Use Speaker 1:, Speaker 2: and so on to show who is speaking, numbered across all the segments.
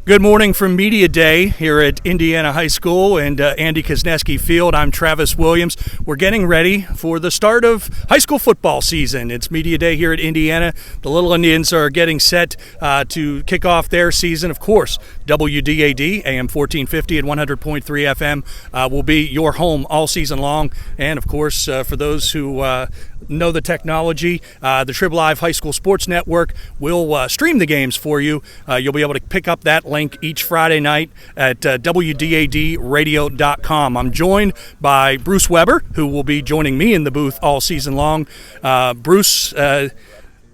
Speaker 1: Good morning from Media Day here at Indiana High School and Andy Kosneski Field. I'm Travis Williams. We're getting ready for the start of high school football season. It's Media Day here at Indiana. The Little Indians are getting set to kick off their season. Of course, WDAD, AM 1450 and 100.3 FM will be your home all season long. And, of course, for those who know the technology, the Trib Live High School Sports Network will stream the games for you. You'll be able to pick up that link each Friday night at WDADradio.com. I'm joined by Bruce Weber, who will be joining me in the booth all season long. Bruce, a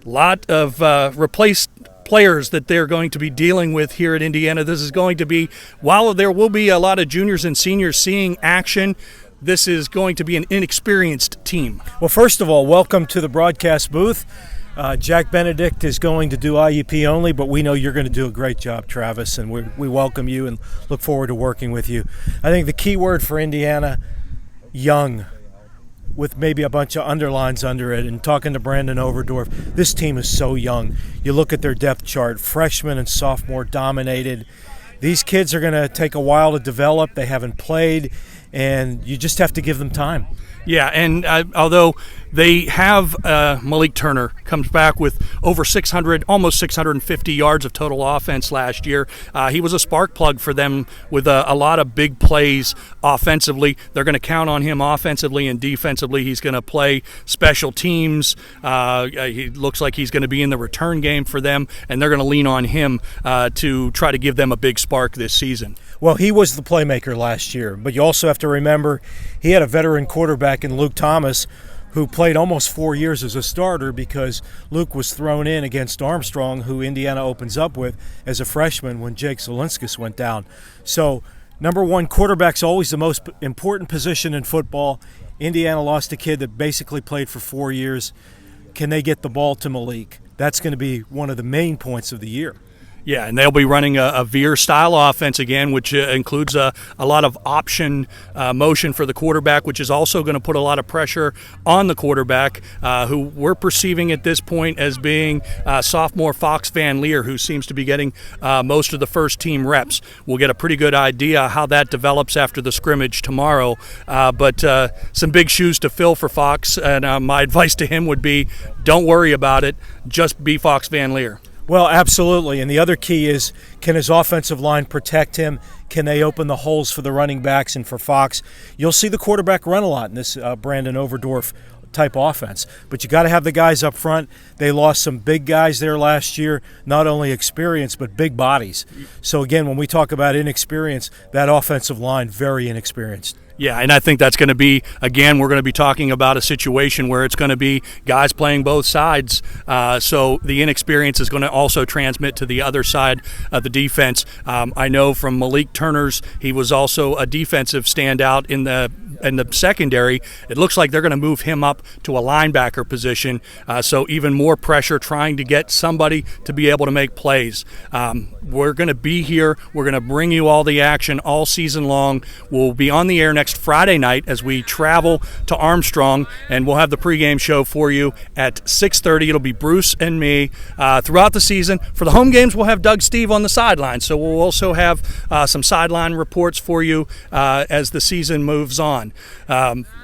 Speaker 1: lot of replaced players that they're going to be dealing with here at Indiana. This is going to be, while there will be a lot of juniors and seniors seeing action, this is going to be an inexperienced team.
Speaker 2: Well, first of all, welcome to the broadcast booth. Jack Benedict is going to do IUP only, but we know you're going to do a great job, Travis, and we welcome you and look forward to working with you. I think the key word for Indiana, young, with maybe a bunch of underlines under it, and talking to Brandon Overdorf, this team is so young. You look at their depth chart, freshman and sophomore dominated. These kids are going to take a while to develop. They haven't played, and you just have to give them time.
Speaker 1: Yeah, and although they have Malik Turner comes back with over 600, almost 650 yards of total offense last year. He was a spark plug for them with a lot of big plays offensively. They're going to count on him offensively and defensively. He's going to play special teams. He looks like he's going to be in the return game for them, and they're going to lean on him to try to give them a big spark this season.
Speaker 2: Well, he was the playmaker last year, but you also have to remember he had a veteran quarterback in Luke Thomas who played almost 4 years as a starter because Luke was thrown in against Armstrong, who Indiana opens up with as a freshman when Jake Zielinskis went down. So, number one, quarterback's always the most important position in football. Indiana lost a kid that basically played for 4 years. Can they get the ball to Malik? That's going to be one of the main points of the year.
Speaker 1: Yeah, and they'll be running a veer-style offense again, which includes a lot of option motion for the quarterback, which is also going to put a lot of pressure on the quarterback, who we're perceiving at this point as being sophomore Fox Van Leer, who seems to be getting most of the first-team reps. We'll get a pretty good idea how that develops after the scrimmage tomorrow, but some big shoes to fill for Fox, and my advice to him would be don't worry about it, just be Fox Van Leer.
Speaker 2: Well, absolutely. And the other key is, can his offensive line protect him? Can they open the holes for the running backs and for Fox? You'll see the quarterback run a lot in this Brandon Overdorf type offense. But you got to have the guys up front. They lost some big guys there last year, not only experience, but big bodies. So, again, when we talk about inexperience, that offensive line, very inexperienced.
Speaker 1: Yeah, and I think that's going to be, again, we're going to be talking about a situation where it's going to be guys playing both sides. So the inexperience is going to also transmit to the other side of the defense. I know from Malik Turner's, he was also a defensive standout in the secondary. It looks like they're going to move him up to a linebacker position, so even more pressure trying to get somebody to be able to make plays. We're going to be here. We're going to bring you all the action all season long. We'll be on the air next Friday night as we travel to Armstrong, and we'll have the pregame show for you at 6:30. It'll be Bruce and me throughout the season. For the home games, we'll have Doug Steve on the sideline, so we'll also have some sideline reports for you as the season moves on.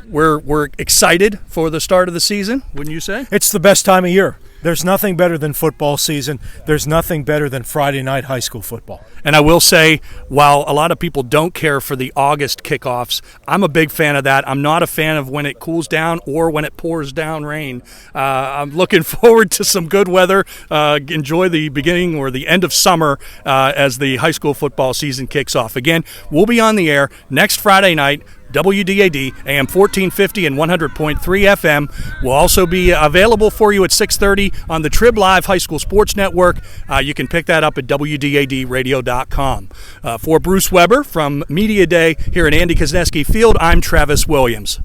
Speaker 1: We're excited for the start of the season, wouldn't you say?
Speaker 2: It's the best time of year. There's nothing better than football season. There's nothing better than Friday night high school football.
Speaker 1: And I will say, while a lot of people don't care for the August kickoffs, I'm a big fan of that. I'm not a fan of when it cools down or when it pours down rain. I'm looking forward to some good weather. Enjoy the beginning or the end of summer as the high school football season kicks off. Again, we'll be on the air next Friday night, WDAD, AM 1450 and 100.3 FM. Will also be available for you at 6:30 on the Trib Live High School Sports Network. You can pick that up at WDADradio.com. For Bruce Weber from Media Day here at Andy Kosneski Field, I'm Travis Williams.